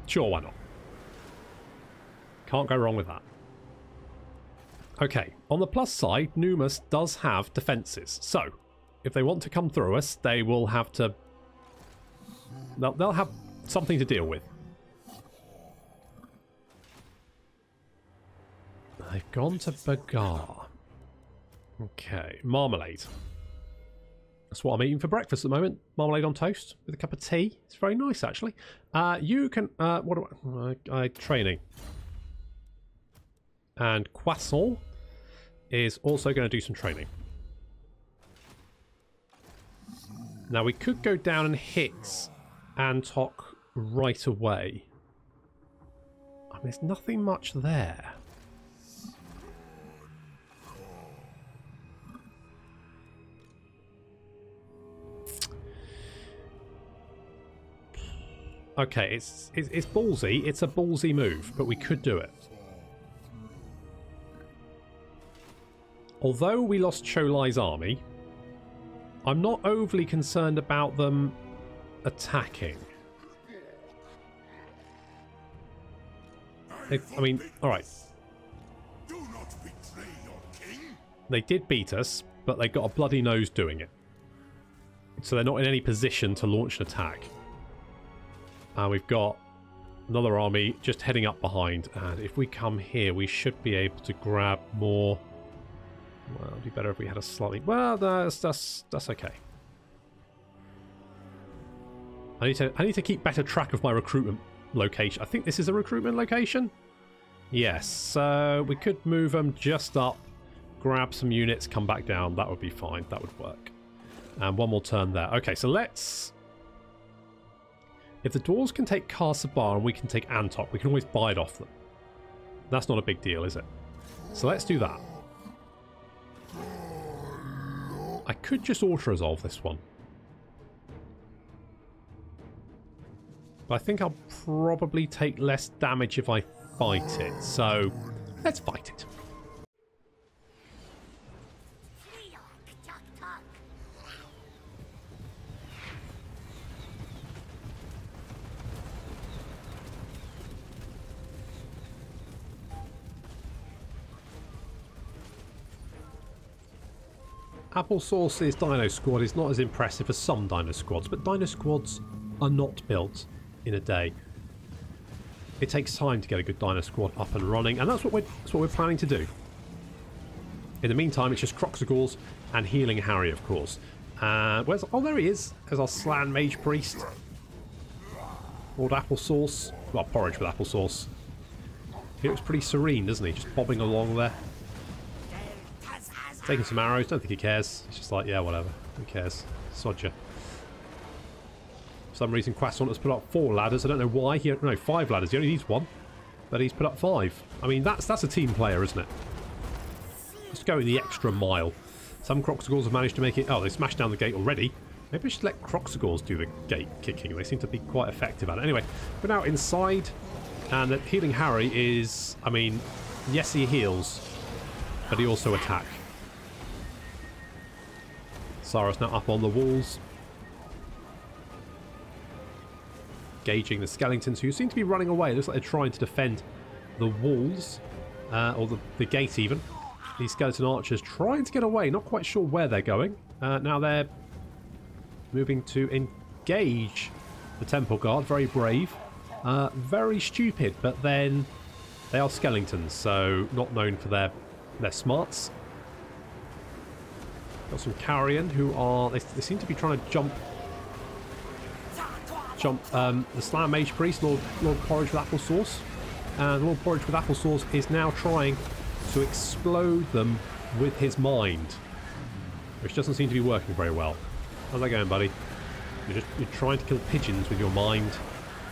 Sure, why not? Can't go wrong with that. Okay, on the plus side, Numus does have defences. So, if they want to come through us, they will have to... They'll have something to deal with. They've gone to Bagar. Okay, marmalade. That's what I'm eating for breakfast at the moment. Marmalade on toast with a cup of tea. It's very nice, actually. You can... what do I... training. And Croissant is also going to do some training. Now, we could go down and hit Antok right away. I mean, there's nothing much there. Okay, it's ballsy. It's a ballsy move, but we could do it. Although we lost Cholai's army, I'm not overly concerned about them attacking. I mean, alright. They did beat us, but they got a bloody nose doing it. So they're not in any position to launch an attack. And we've got another army just heading up behind. And if we come here, we should be able to grab more... Well, it'd be better if we had a slightly... Well, that's okay. I need to keep better track of my recruitment location. I think this is a recruitment location. Yes, so we could move them just up, grab some units, come back down. That would be fine. That would work. And one more turn there. Okay, so let's... If the Dwarves can take Karsabar and we can take Antok, we can always buy it off them. That's not a big deal, is it? So let's do that. I could just auto-resolve this one. But I think I'll probably take less damage if I fight it. So, let's fight it. Applesauce's Dino Squad is not as impressive as some Dino Squads, but Dino Squads are not built in a day. It takes time to get a good Dino Squad up and running, and that's what we're planning to do. In the meantime, it's just Kroq-Gar and Healing Harry, of course. Where's... Oh, there he is. There's our Slan Mage Priest. Lord Applesauce. Well, porridge with applesauce. He looks pretty serene, doesn't he? Just bobbing along there. Taking some arrows. Don't think he cares. He's just like, yeah, whatever. Who cares? Sod ya. For some reason, Croissant has put up 4 ladders. I don't know why. No, 5 ladders. He only needs 1. But he's put up 5. I mean, that's a team player, isn't it? Just going the extra mile. Some Kroq-Gars have managed to make it... Oh, they smashed down the gate already. Maybe I should let Kroq-Gars do the gate kicking. They seem to be quite effective at it. Anyway, we're now inside. And the Healing Harry is... I mean, yes, he heals. But he also attacks. Sarah's now up on the walls. Gauging the skeletons who seem to be running away. It looks like they're trying to defend the walls. Or the gate even. These skeleton archers trying to get away. Not quite sure where they're going. Now they're moving to engage the Temple Guard. Very brave. Very stupid. But then they are skeletons. So not known for their smarts. Got some carrion who are... They seem to be trying to jump the Slam Mage Priest, Lord Porridge with Applesauce. And Lord Porridge with Applesauce is now trying to explode them with his mind. Which doesn't seem to be working very well. How's that going, buddy? You're trying to kill pigeons with your mind,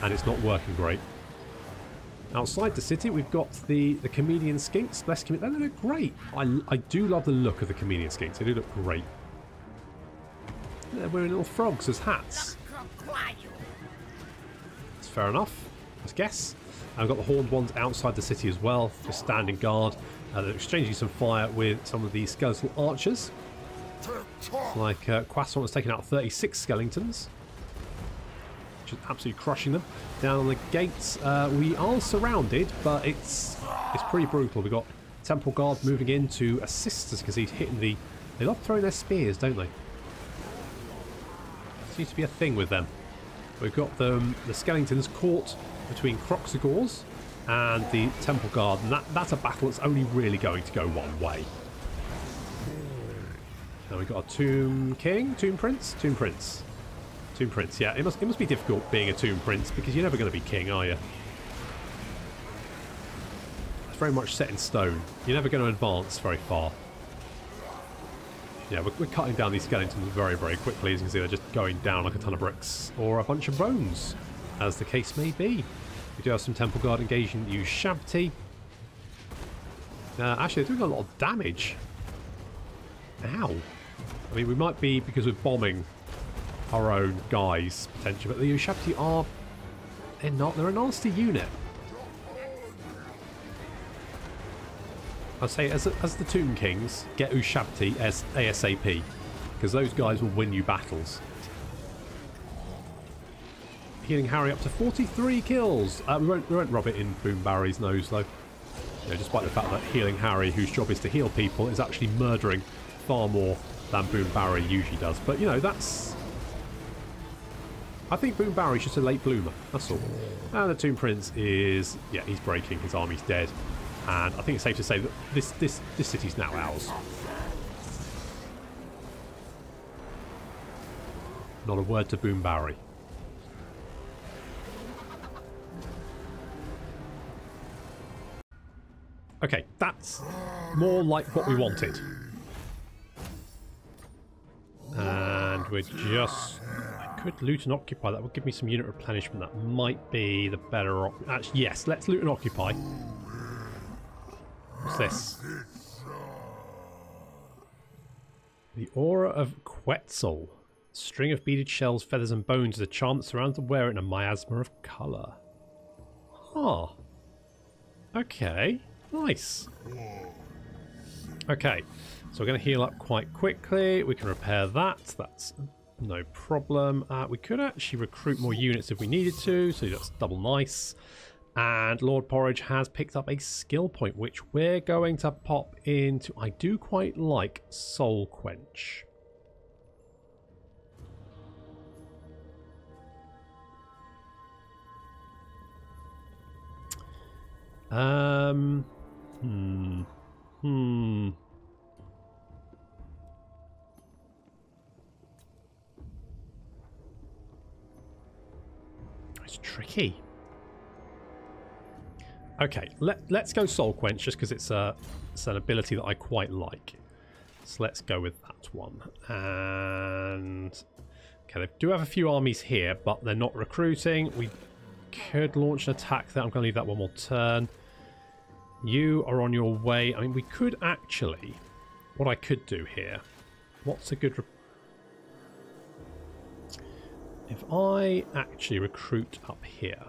and it's not working great. Outside the city, we've got the Comedian Skinks. They look great. I do love the look of the Comedian Skinks. They do look great. They're wearing little frogs as hats. That's fair enough, I guess. And we've got the Horned ones outside the city as well, just standing guard. They're exchanging some fire with some of the skeletal archers. Like Croissant has taken out 36 skeletons. Just absolutely crushing them. Down on the gates, we are surrounded, but it's pretty brutal. We've got Temple Guard moving in to assist us because he's hitting the... They love throwing their spears, don't they? Seems to be a thing with them. We've got the skeletons caught between Kroq-Gars and the Temple Guard, and that's a battle that's only really going to go one way. Now we've got a Tomb King, Tomb Prince, Tomb Prince. Tomb Prince, yeah. It must be difficult being a Tomb Prince because you're never going to be king, are you? It's very much set in stone. You're never going to advance very far. Yeah, we're cutting down these skeletons very, very quickly. As you can see, they're just going down like a ton of bricks or a bunch of bones, as the case may be. We do have some Temple Guard engaging the Ushabti. Actually, they're doing a lot of damage. Ow. I mean, we might be because we're bombing our own guys, potentially, but the Ushabti are... They're not. They're a nasty unit. I'd say, as the Tomb Kings, get Ushabti as ASAP, because those guys will win you battles. Healing Harry up to 43 kills. We won't rub it in Boom Barry's nose, though. You know, despite the fact that Healing Harry, whose job is to heal people, is actually murdering far more than Boom Barry usually does. But, you know, that's... I think Boom Barry's just a late bloomer, that's all. And the Tomb Prince is... Yeah, he's breaking. His army's dead. And I think it's safe to say that this city's now ours. Not a word to Boom Barry. Okay, that's more like what we wanted. And we're just... I could loot and occupy. That would give me some unit replenishment. That might be the better option. Actually, yes, let's loot and occupy. What's this? The Aura of Quetzal. String of beaded shells, feathers and bones is a charm that surrounds the wearer in a miasma of colour. Huh. Okay. Nice. Okay. So we're going to heal up quite quickly. We can repair that. That's no problem. We could actually recruit more units if we needed to. So that's double nice. And Lord Porridge has picked up a skill point, which we're going to pop into. I do quite like Soul Quench. It's tricky. Okay, let's go Soul Quench just because it's an ability that I quite like. So let's go with that one. And okay, they do have a few armies here, but they're not recruiting. We could launch an attack there. I'm going to leave that one more turn. You are on your way. I mean, we could actually... What I could do here... What's a good... If I actually recruit up here...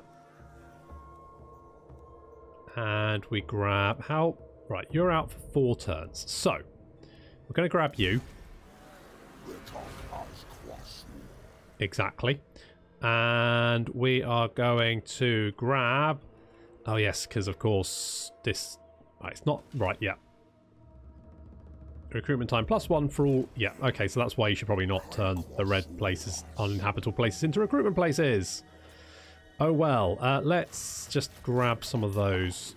And we grab... How... Right, you're out for 4 turns. So, we're going to grab you. Exactly. And we are going to grab... Oh yes, because of course this... it's not... Right, yeah. Recruitment time +1 for all... Yeah, okay, so that's why you should probably not turn the red places, uninhabitable places, into recruitment places. Oh well, let's just grab some of those.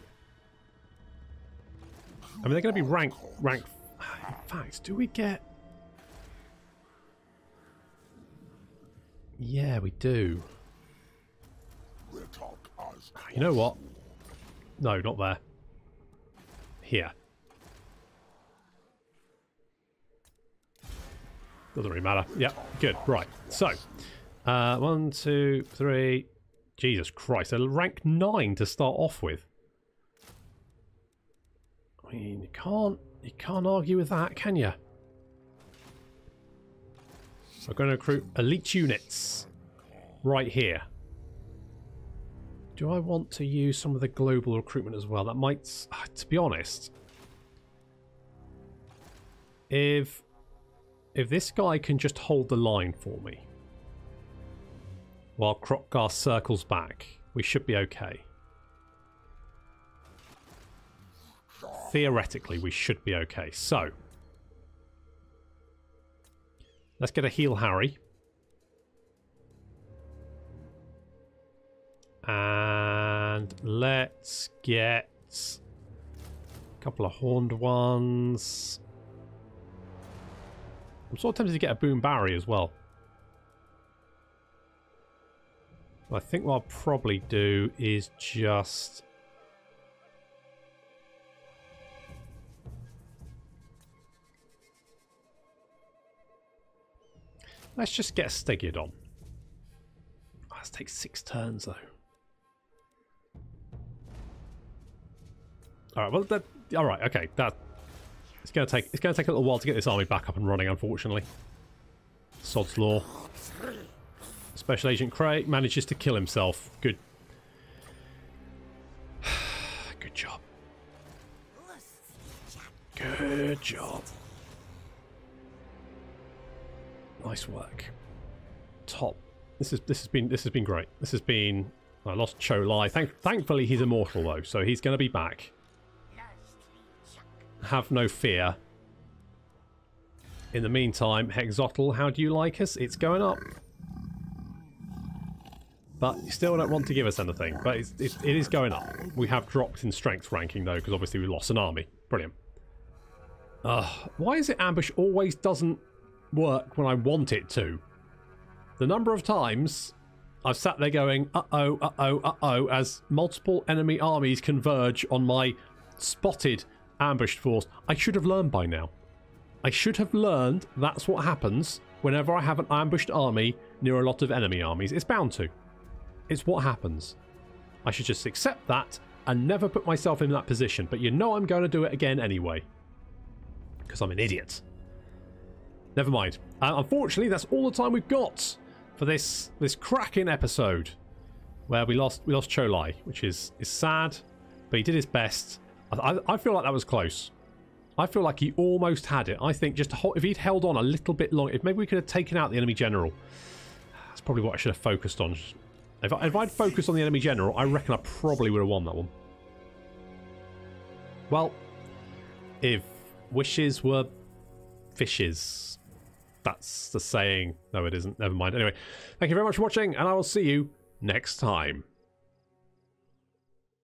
I mean, they're going to be rank... In fact, do we get... Yeah, we do. You know what? No, not there. Here. Doesn't really matter. Yeah, good. Right. So, 1, 2, 3. Jesus Christ. They're rank 9 to start off with. I mean, you can't argue with that, can you? So I'm going to recruit elite units right here. Do I want to use some of the global recruitment as well? That might, to be honest, if this guy can just hold the line for me while Kroq-Gar circles back, we should be okay. Theoretically, we should be okay. So, let's get a heal Harry. And let's get a couple of horned ones. I'm sort of tempted to get a Boom Barry as well. But I think what I'll probably do is just... Let's just get a Stegiodon. Oh, this takes 6 turns though. All right, well, all right, okay. It's going to take a little while to get this army back up and running, unfortunately. Sod's Law. Special Agent Craig manages to kill himself. Good. Good job. Good job. Nice work. Top. This has been great. This has been. I lost Cho Lai. Thankfully, he's immortal though, so he's going to be back. Have no fear. In the meantime, Hexotl, how do you like us? It's going up. But you still don't want to give us anything. But it is going up. We have dropped in strength ranking though, because obviously we lost an army. Brilliant. Why is it ambush always doesn't work when I want it to? The number of times I've sat there going, uh-oh, uh-oh, uh-oh, as multiple enemy armies converge on my spotted ambushed force. I should have learned by now. I should have learned that's what happens whenever I have an ambushed army near a lot of enemy armies. It's bound to. It's what happens. I should just accept that and never put myself in that position. But you know I'm going to do it again anyway. Because I'm an idiot. Never mind. Unfortunately, that's all the time we've got for this cracking episode. Where we lost Cho Lai, which is sad. But he did his best. I feel like that was close. I feel like he almost had it. I think just if he'd held on a little bit longer, if maybe we could have taken out the enemy general. That's probably what I should have focused on If I'd focused on the enemy general, I reckon I probably would have won that one. Well, if wishes were fishes. That's the saying. No, it isn't. Never mind. Anyway, thank you very much for watching, and I will see you next time.